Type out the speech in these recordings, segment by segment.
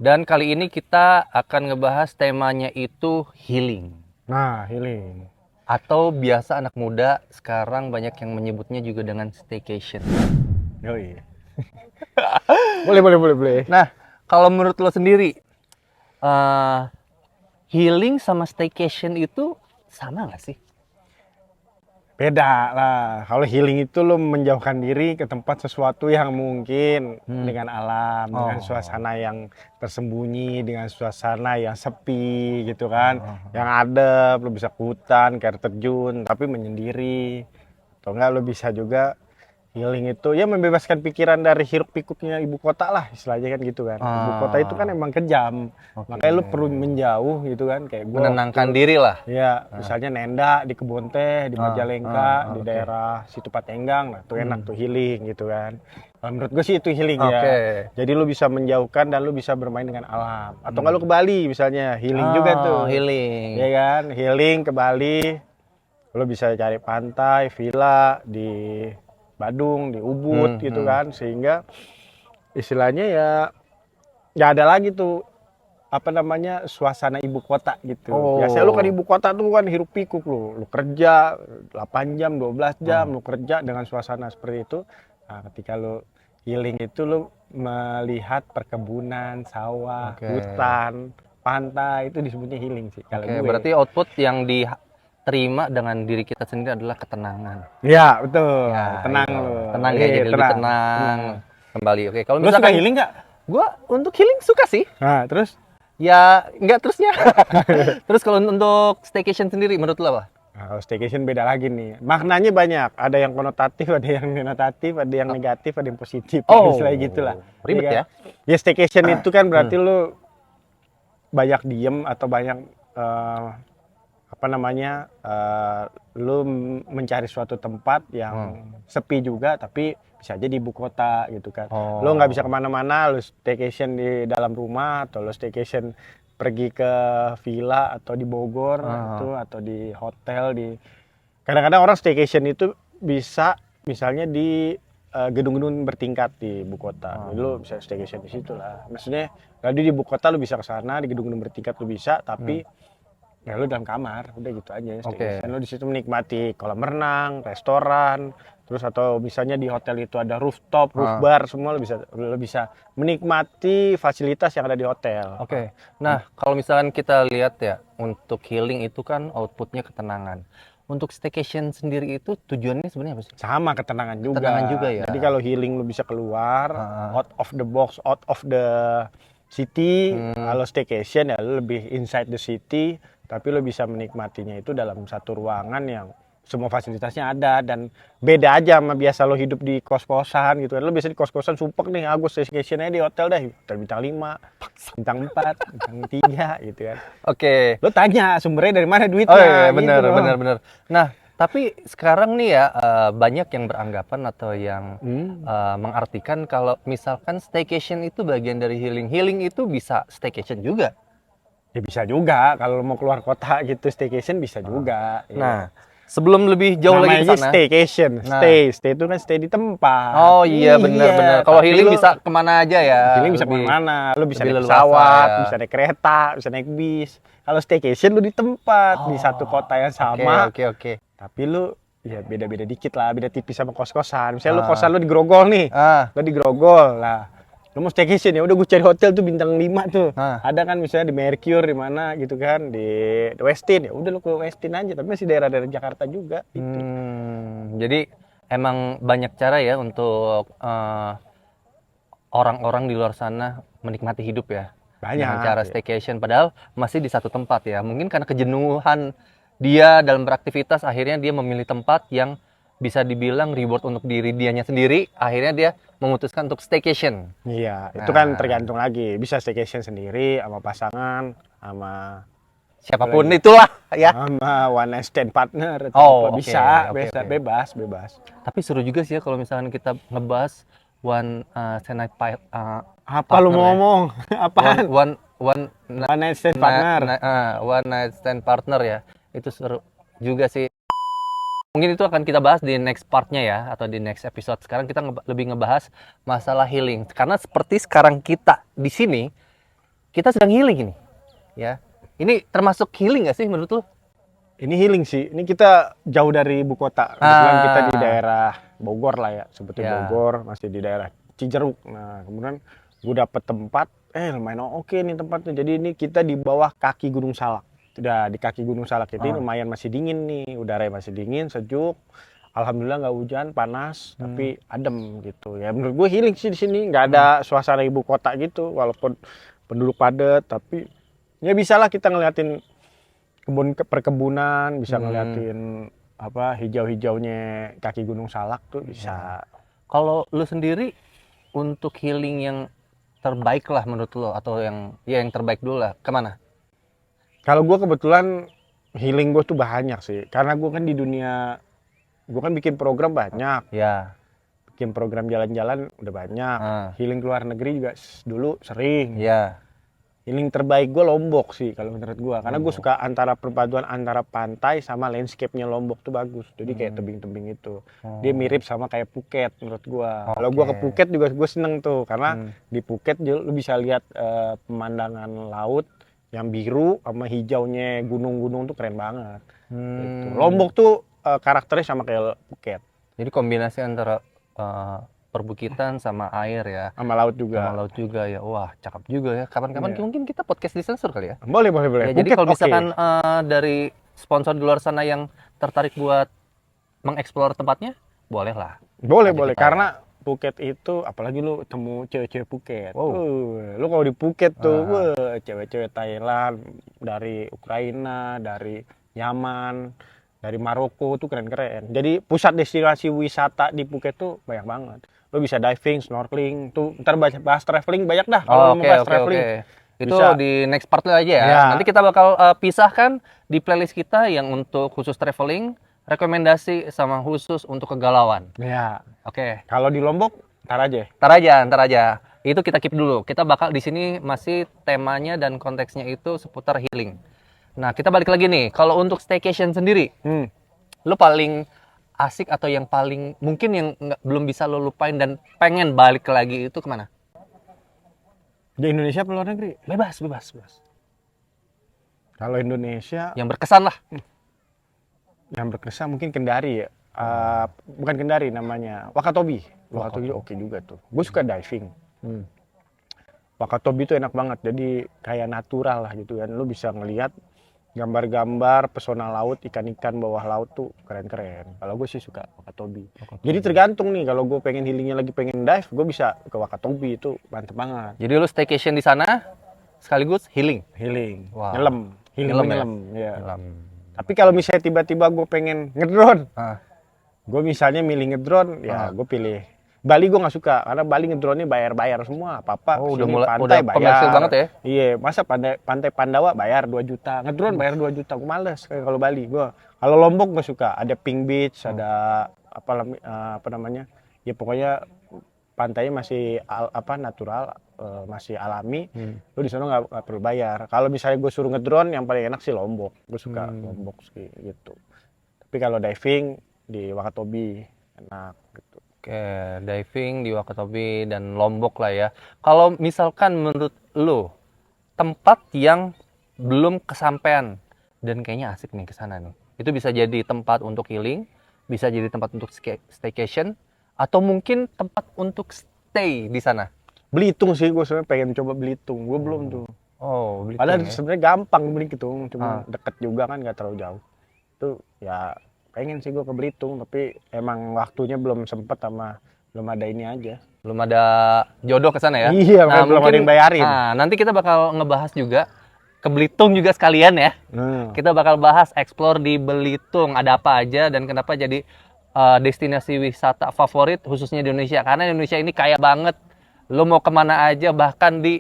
Dan kali ini kita akan ngebahas temanya itu healing. Nah, healing. Atau biasa anak muda sekarang banyak yang menyebutnya juga dengan staycation. Yoi. Boleh. Nah, kalau menurut lo sendiri, healing sama staycation itu sama nggak sih? Beda lah. Kalau healing itu lo menjauhkan diri ke tempat sesuatu yang mungkin dengan alam, dengan suasana yang tersembunyi, dengan suasana yang sepi gitu kan. Yang adem, lo bisa ke hutan, ke air terjun, tapi menyendiri. Atau enggak lo bisa juga healing itu ya membebaskan pikiran dari hiruk pikuknya ibu kota lah istilahnya kan gitu kan. Ibu kota itu kan emang kejam. Makanya lu perlu menjauh gitu kan kayak gua Menenangkan diri lah. ya, misalnya nenda di kebun teh, di Majalengka, di daerah situ Patenggang, nah tuh enak tuh healing gitu kan. Menurut gue sih itu healing ya. Jadi lu bisa menjauhkan dan lu bisa bermain dengan alam. Atau nggak lu ke Bali misalnya, healing juga tuh. Healing. Ya kan, healing ke Bali. Lu bisa cari pantai, villa di Badung, di Ubud gitu kan, sehingga istilahnya ya nggak ada lagi tuh apa namanya suasana ibu kota gitu. Biasanya lu kan ibu kota tuh kan hiruk pikuk lu kerja 8 jam, 12 jam lu kerja dengan suasana seperti itu. Nah, ketika lu healing itu lu melihat perkebunan, sawah, hutan, pantai, itu disebutnya healing sih kalau gue. Berarti output yang diterima dengan diri kita sendiri adalah ketenangan. Ya, betul. Ya, tenang itu. lu. Tenang ya, jadi lebih tenang. Kembali. Oke, kalau Lu suka healing nggak? Gua untuk healing suka sih. Nah, terus? Ya, enggak terusnya. Terus kalau untuk staycation sendiri menurut lo apa? Nah, kalau staycation beda lagi nih. Maknanya banyak. Ada yang konotatif, ada yang denotatif, ada yang negatif, ada yang positif. Istilahnya gitulah. Ribet ya? Ya staycation itu kan berarti lu banyak diem atau banyak apa namanya lu mencari suatu tempat yang sepi juga tapi bisa aja di ibu kota gitu kan. Lu nggak bisa kemana-mana, lu staycation di dalam rumah atau lu staycation pergi ke villa atau di Bogor itu atau di hotel di kadang-kadang orang staycation itu bisa misalnya di gedung-gedung bertingkat di ibu kota. Jadi lu bisa staycation di situ lah. Maksudnya tadi di ibu kota lu bisa ke sana, di gedung-gedung bertingkat lu bisa, tapi ya lu dalam kamar, udah gitu aja. Staycation lu di situ menikmati kolam renang, restoran, terus atau misalnya di hotel itu ada rooftop, roof bar, semua lu bisa menikmati fasilitas yang ada di hotel. Nah, kalau misalkan kita lihat ya, untuk healing itu kan outputnya ketenangan. Untuk staycation sendiri itu tujuannya sebenarnya apa sih? Sama, ketenangan juga. Ketenangan juga ya. Jadi kalau healing lu bisa keluar, out of the box, out of the city. Kalau staycation ya lu lebih inside the city, tapi lu bisa menikmatinya itu dalam satu ruangan yang semua fasilitasnya ada dan beda aja sama biasa lo hidup di kos-kosan gitu kan. Lo biasa di kos-kosan sumpek nih, aku staycation aja di hotel deh, hotel bintang 5, bintang 4, bintang 3 gitu kan. Lo tanya sumbernya dari mana duitnya. Oh iya, benar, gitu benar. Nah, tapi sekarang nih ya banyak yang beranggapan atau yang mengartikan kalau misalkan staycation itu bagian dari healing. Healing itu bisa staycation juga. Ya bisa juga, kalau mau keluar kota gitu staycation bisa juga. Nah, sebelum lebih jauh lagi ke sana. Staycation, stay itu kan stay di tempat. Oh iya, benar. Kalau healing bisa kemana aja ya. Healing bisa kemana-mana, lu bisa naik pesawat, bisa naik kereta, bisa naik bis. Kalau staycation lu di tempat, di satu kota yang sama. Oke. Tapi lu ya beda-beda dikit lah, beda tipis sama kos-kosan. Misalnya lu kosan lu di Grogol nih, lu di Grogol lah. Lu mau staycation ya udah gue cari hotel tuh bintang 5 tuh. Ada kan misalnya di Mercure di mana gitu kan, di Westin ya udah lu ke Westin aja, tapi masih daerah-daerah Jakarta juga gitu. Jadi emang banyak cara ya untuk orang-orang di luar sana menikmati hidup ya. Banyak. Dengan cara staycation padahal masih di satu tempat ya. Mungkin karena kejenuhan dia dalam beraktivitas akhirnya dia memilih tempat yang bisa dibilang reward untuk diri dianya sendiri, akhirnya dia memutuskan untuk staycation. Iya, itu kan tergantung lagi. Bisa staycation sendiri, sama pasangan, sama siapapun itulah ya. Sama one night stand partner. Bisa, bebas. Tapi seru juga sih ya kalau misalkan kita ngebahas one night apa lu mau ngomong? Apaan? One night stand partner. One night stand partner ya. Itu seru juga sih. Mungkin itu akan kita bahas di next partnya ya, atau di next episode. Sekarang kita lebih ngebahas masalah healing. Karena seperti sekarang kita di sini, kita sedang healing ini, ya. Ini termasuk healing nggak sih menurut lu? Ini healing sih. Ini kita jauh dari ibu kota. Kebetulan kita di daerah Bogor lah ya, sebetulnya Bogor, masih di daerah Cijeruk. Nah, kemudian gue dapet tempat, lumayan oke nih tempatnya. Jadi ini kita di bawah kaki Gunung Salak. Udah di kaki Gunung Salak ini lumayan masih dingin nih, udaranya masih dingin, sejuk. Alhamdulillah nggak hujan, panas, tapi adem gitu. Ya menurut gue healing sih di sini. Nggak ada suasana ibu kota gitu, walaupun penduduk padat, tapi ya bisalah kita ngeliatin perkebunan, bisa ngeliatin apa hijau-hijaunya kaki Gunung Salak tuh bisa. Kalau lu sendiri untuk healing yang terbaik lah menurut lo, atau yang terbaik dulu lah, kemana? Kalau gue kebetulan healing gue tuh banyak sih, karena gue kan di dunia, gue kan bikin program banyak, Ya. bikin program jalan-jalan udah banyak, healing ke luar negeri juga dulu sering. Ya. Healing terbaik gue Lombok sih kalau menurut gue, karena gue suka antara perpaduan antara pantai sama landscape-nya Lombok tuh bagus, jadi kayak tebing-tebing itu, dia mirip sama kayak Phuket menurut gue. Kalau gue ke Phuket juga gue seneng tuh, karena di Phuket lu bisa lihat pemandangan laut yang biru sama hijaunya gunung-gunung tuh keren banget. Gitu. Lombok tuh karakternya sama kayak Phuket. Jadi kombinasi antara perbukitan sama air ya. Sama laut juga. Sama laut juga ya. Wah, cakep juga ya. Kapan-kapan mungkin kita podcast di sensor kali ya. Boleh. Ya, jadi kalau misalkan dari sponsor di luar sana yang tertarik buat mengeksplor tempatnya, boleh lah. Boleh. Karena Phuket itu, apalagi lu temu cewek-cewek Phuket. Lu kalau di Phuket tuh, cewek-cewek Thailand, dari Ukraina, dari Yaman, dari Maroko tuh keren-keren. Jadi pusat destinasi wisata di Phuket tuh banyak banget. Lu bisa diving, snorkeling, tuh ntar bahas traveling banyak dah. Kalau mau bahas traveling. Itu Bisa. di next part aja ya. Nanti kita bakal pisahkan di playlist kita yang untuk khusus traveling, rekomendasi sama khusus untuk kegalauan. Ya. Oke. Kalau di Lombok, ntar aja. Itu kita keep dulu. Kita bakal di sini masih temanya dan konteksnya itu seputar healing. Nah, kita balik lagi nih. Kalau untuk staycation sendiri, lu paling asik atau yang paling mungkin yang belum bisa lo lupain dan pengen balik lagi itu kemana? Di Indonesia atau luar negeri? Bebas. Kalau Indonesia, yang berkesan lah. Yang berkesan mungkin Kendari ya. Bukan Kendari namanya, Wakatobi. Wakatobi oke juga tuh. Gue suka diving. Wakatobi tuh enak banget. Jadi kayak natural lah gitu kan. Lu bisa ngelihat gambar-gambar pesona laut, ikan-ikan bawah laut tuh keren-keren. Kalau gue sih suka Wakatobi. Jadi tergantung nih, kalau gue pengen healingnya lagi pengen dive, gue bisa ke Wakatobi, itu mantep banget. Jadi lu staycation di sana sekaligus healing. Wow. Nyelam. Ya. Tapi kalau misalnya tiba-tiba gue pengen ngedrone, gue misalnya milih ngedrone, ya gue pilih Bali. Gue nggak suka karena Bali ngedrone-nya bayar apa udah pantai bayar komersil banget ya. Iya, masa pantai Pandawa bayar 2 juta, ngedrone bayar 2 juta, gue males kayak kalau Bali. Kalau Lombok gue suka, ada Pink Beach, ada apa namanya, ya pokoknya pantainya masih natural, masih alami. Lu di sana nggak perlu bayar. Kalau misalnya gue suruh ngedrone, yang paling enak sih Lombok. Gue suka Lombok sih gitu. Tapi kalau diving di Wakatobi enak gitu. Oke, diving di Wakatobi dan Lombok lah ya. Kalau misalkan menurut lu tempat yang belum kesampaian dan kayaknya asik nih ke sana nih. Itu bisa jadi tempat untuk healing, bisa jadi tempat untuk staycation, atau mungkin tempat untuk stay di sana. Belitung sih, gue sebenarnya pengen coba Belitung. Gue belum tuh. Oh, Belitung. Padahal sebenarnya gampang Belitung, cuma deket juga kan, nggak terlalu jauh. Itu ya pengen sih gue ke Belitung, tapi emang waktunya belum sempet sama belum ada ini aja. Belum ada jodoh ke sana ya? Iya, belum ada yang bayarin. Nah, nanti kita bakal ngebahas juga ke Belitung juga sekalian ya. Kita bakal bahas explore di Belitung, ada apa aja dan kenapa jadi destinasi wisata favorit khususnya di Indonesia. Karena Indonesia ini kaya banget. Lo mau kemana aja, bahkan di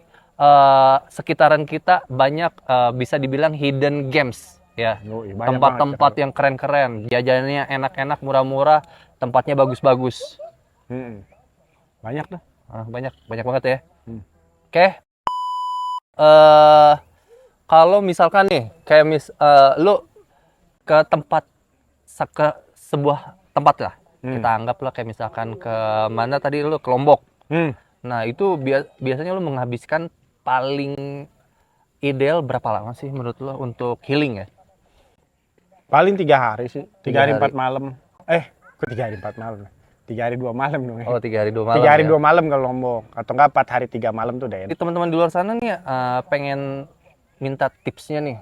sekitaran kita banyak bisa dibilang hidden gems. Ya, tempat-tempat yang keren-keren, jajannya enak-enak, murah-murah, tempatnya bagus-bagus. Banyak tuh. Banyak banget ya. Oke. Kalau misalkan nih, kayak lu ke sebuah tempat lah, kita anggaplah kayak misalkan ke mana tadi lu, ke Lombok. Nah itu biasanya lu menghabiskan paling ideal berapa lama sih menurut lo untuk healing ya? Paling 3 hari sih, 3 hari Tiga 4 hari. malam. Kok 3 hari 4 malam? 3 hari 2 malam dong ya. Oh, 3 hari 2 malam 3 hari ya. 2 malam kalau Lombok, atau enggak 4 hari 3 malam tuh udah Jadi enak. teman-teman di luar sana nih pengen minta tipsnya nih.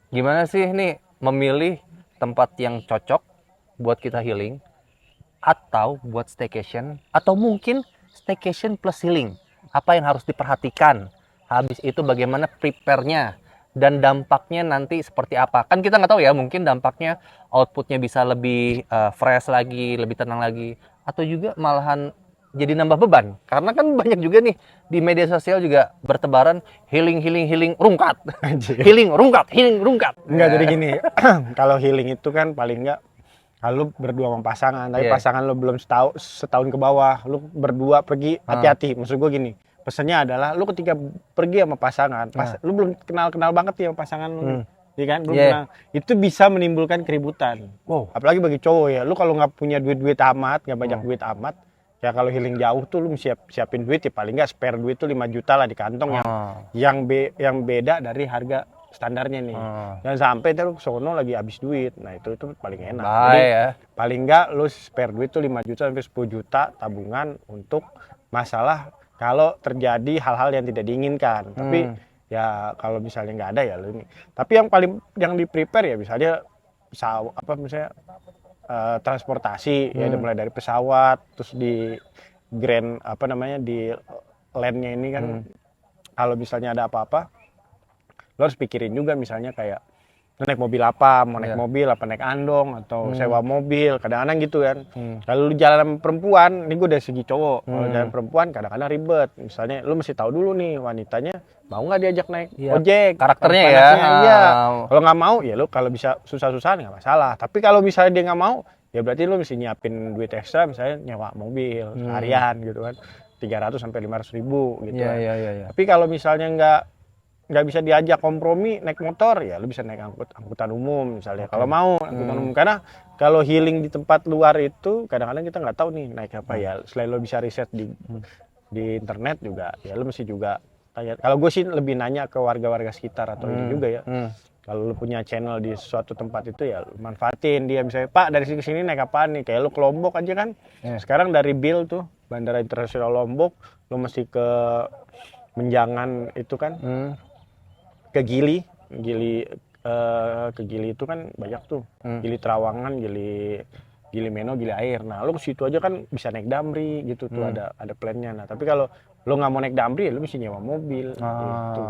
Gimana sih nih memilih tempat yang cocok buat kita healing atau buat staycation atau mungkin staycation plus healing. Apa yang harus diperhatikan? Habis itu bagaimana prepare-nya dan dampaknya nanti seperti apa? Kan kita nggak tahu ya, mungkin dampaknya outputnya bisa lebih fresh lagi, lebih tenang lagi, atau juga malahan jadi nambah beban. Karena kan banyak juga nih di media sosial juga bertebaran healing healing healing rungkat. Anjir. Healing rungkat, healing rungkat. Enggak, jadi gini, kalau healing itu kan paling enggak kalau lu berdua sama pasangan, tapi Iya. pasangan lu belum setahun ke bawah, lu berdua pergi, hati-hati. Maksud gua gini, pesannya adalah lu ketika pergi sama pasangan, lu belum kenal-kenal banget ya sama pasangan lu nih. Iya kan, belum Iya. kenal. Itu bisa menimbulkan keributan. Wow. Apalagi bagi cowok ya, lu kalau nggak punya duit-duit amat, nggak banyak duit amat, ya kalau healing jauh tuh lu siapin duit ya paling nggak spare duit tuh 5 juta lah di kantong yang beda dari harga standarnya nih. Jangan sampai ntar lu sono lagi habis duit. Nah, itu paling enak. Jadi Baik ya. paling nggak lu spare duit tuh 5 juta sampai 10 juta tabungan untuk masalah kalau terjadi hal-hal yang tidak diinginkan. Tapi ya kalau misalnya nggak ada ya lu ini. Tapi yang di prepare ya misalnya misalnya transportasi ya mulai dari pesawat, terus di di landnya ini kan kalau misalnya ada apa-apa lo harus pikirin juga, misalnya kayak naik mobil apa, mau naik mobil apa naik andong atau sewa mobil, kadang-kadang gitu kan. Kalau lu jalan sama perempuan, ini gue dari segi cowok, kalau jalan perempuan kadang-kadang ribet. Misalnya lu mesti tahu dulu nih wanitanya mau nggak diajak naik ojek, Karakternya ya. panasnya, iya. Kalau nggak mau ya lu kalau bisa susah-susahan nggak masalah. Tapi kalau misalnya dia nggak mau, ya berarti lu mesti nyiapin duit ekstra, misalnya nyewa mobil harian gitu kan, 300 sampai 500 ribu gitu kan. Iya. Tapi kalau misalnya nggak bisa diajak kompromi naik motor, ya lu bisa naik angkutan umum misalnya. Kalau mau angkutan umum, karena kalau healing di tempat luar itu kadang-kadang kita nggak tahu nih naik apa ya. Selain lo bisa riset di internet juga, ya lu mesti juga tanya. Kalau gue sih lebih nanya ke warga-warga sekitar atau ini juga ya. Kalau lu punya channel di suatu tempat itu ya lu manfaatin dia, misalnya Pak dari sini ke sini naik apaan nih, kayak lu ke Lombok aja kan. Sekarang dari BIL tuh Bandara Internasional Lombok lu mesti ke Menjangan itu kan, ke Gili itu kan banyak tuh, Gili Trawangan, Gili Meno, Gili Air. Nah lu ke situ aja kan bisa naik damri gitu tuh, ada plannya. Nah tapi kalau lu nggak mau naik damri ya lu mesti nyewa mobil gitu.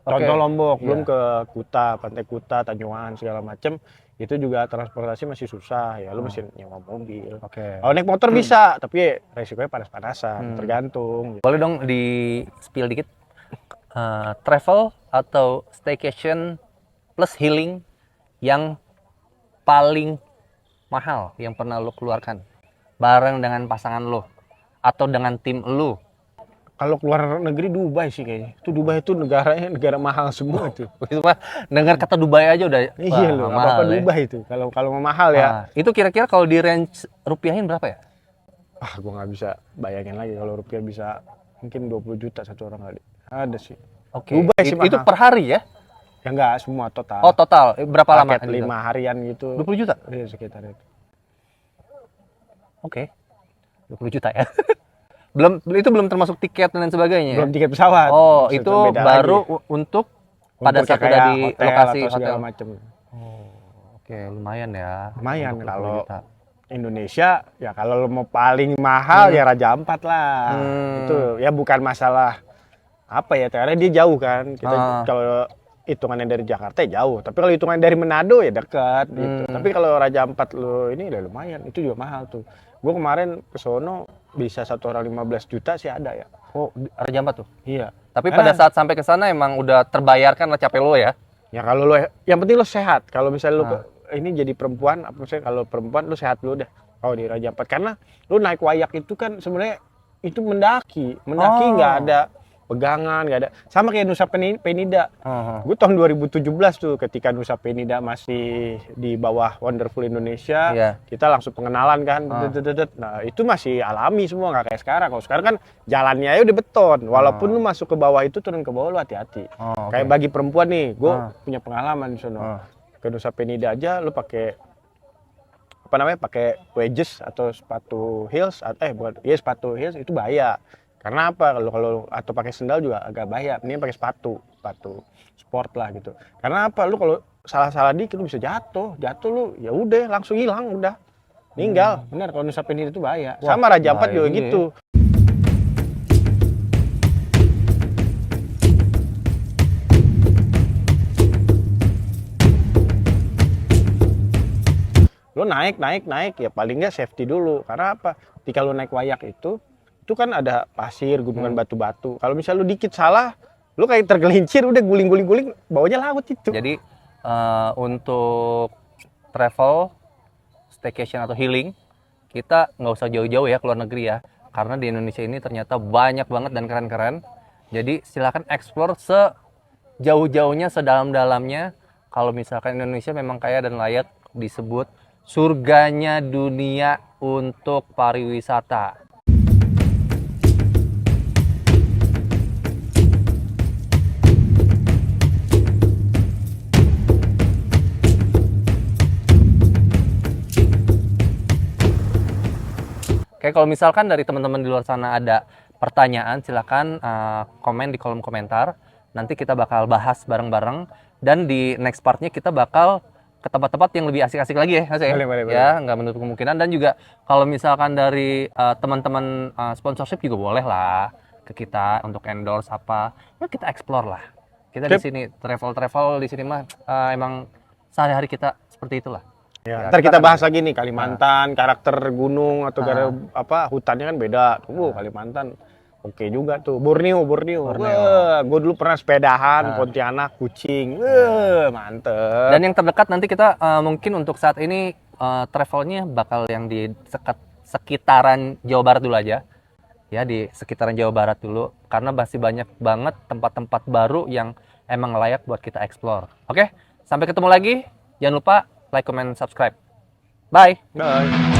Contoh Lombok, belum ke Kuta, Pantai Kuta, Tanjungan segala macem, itu juga transportasi masih susah ya, lu mesti nyewa mobil. Kalau naik motor bisa, tapi resikonya panas-panasan, tergantung. Boleh dong di spill dikit travel atau staycation plus healing yang paling mahal yang pernah lo keluarkan bareng dengan pasangan lo atau dengan tim lo? Kalau keluar negeri Dubai sih kayaknya. Itu Dubai itu negara mahal semua itu. Itu mah dengar kata Dubai aja udah Iya loh, mahal apa ya. Dubai itu. Kalau mau mahal ya. Itu kira-kira kalau di range rupiahin berapa ya? Gua nggak bisa bayangin lagi kalau rupiah bisa mungkin 20 juta satu orang kali. Ada sih. Dubai sih Itu mahal. per hari ya? Ya enggak, semua total. Oh total, berapa lama? Paket 5 harian gitu. 20 juta? Iya sekitar itu. 20 juta ya. Itu belum termasuk tiket dan lain sebagainya. Belum tiket pesawat. Oh, Maksudnya itu beda baru lagi. untuk pada saat udah di hotel lokasi atau segala hotel. macam. Lumayan ya. Lumayan 20 kalau juta. Indonesia ya, kalau lo mau paling mahal ya Raja Ampat lah. Itu ya bukan masalah apa ya, karena dia jauh kan. Kita kalau hitungannya dari Jakarta ya jauh, tapi kalau hitungannya dari Manado ya dekat gitu. Tapi kalau Raja Ampat lo ini udah lumayan, itu juga mahal tuh. Gue kemarin ke sono bisa satu orang 15 juta sih ada ya. Oh, Raja Ampat tuh. Iya. Tapi pada saat sampai ke sana emang udah terbayarkan lah capek lo ya. Ya kalau lo, yang penting lo sehat. Kalau misalnya lo ini jadi perempuan, apa sih, kalau perempuan lo sehat dulu dah. Kalau di Raja Ampat, karena lo naik wayak itu kan sebenarnya itu mendaki nggak pegangan, nggak ada. Sama kayak Nusa Penida. Heeh. Gue tahun 2017 tuh ketika Nusa Penida masih di bawah Wonderful Indonesia, Iya. kita langsung pengenalan kan. Nah, itu masih alami semua, nggak kayak sekarang. Kalau sekarang kan jalannya ya udah beton. Walaupun lu masuk ke bawah itu, turun ke bawah lu hati-hati. Oh, oke. Kayak bagi perempuan nih, gue Ah. punya pengalaman di sono. Ah. Ke Nusa Penida aja lu pakai apa namanya, pakai wedges atau sepatu heels, bukan, iya sepatu heels itu bahaya. Karena apa? Kalau atau pakai sendal juga agak bahaya. Ini pakai sepatu sport lah gitu. Karena apa? Lu kalau salah dikit lu bisa jatuh lu ya udah langsung hilang, udah meninggal. Benar, kalau Nusa Penida itu bahaya. Wah, Sama Raja Ampat bahaya juga juga ya. gitu. Lo naik ya paling nggak safety dulu. Karena apa? Ketika lo naik wayak itu kan ada pasir, gunungan batu-batu. Kalau misalnya lo dikit salah, lo kayak tergelincir, udah guling, bawahnya laut itu. Jadi untuk travel, staycation atau healing, kita nggak usah jauh-jauh ya keluar negeri ya. Karena di Indonesia ini ternyata banyak banget dan keren-keren. Jadi silakan explore sejauh-jauhnya, sedalam-dalamnya. Kalau misalkan Indonesia memang kaya dan layak disebut surganya dunia untuk pariwisata. Oke, kalau misalkan dari teman-teman di luar sana ada pertanyaan, silakan komen di kolom komentar. Nanti kita bakal bahas bareng-bareng. Dan di next partnya kita bakal ke tempat-tempat yang lebih asik-asik lagi ya, Mas ya? Boleh. Ya, nggak menutup kemungkinan. Dan juga kalau misalkan dari teman-teman sponsorship juga boleh lah ke kita untuk endorse apa. Ya kita explore lah. Kita di sini travel di sini mah emang sehari-hari kita seperti itulah. Ya, ntar kita bahas lagi nih Kalimantan, karakter gunung atau hutannya kan beda. Kalimantan oke juga tuh. Borneo. Gue dulu pernah sepedahan, Pontianak, Kucing. Mantep. Dan yang terdekat nanti kita mungkin untuk saat ini travelnya bakal yang di sekitaran Jawa Barat dulu aja. Ya, di sekitaran Jawa Barat dulu. Karena masih banyak banget tempat-tempat baru yang emang layak buat kita explore. Oke, sampai ketemu lagi. Jangan lupa like, comment, subscribe. Bye! Bye.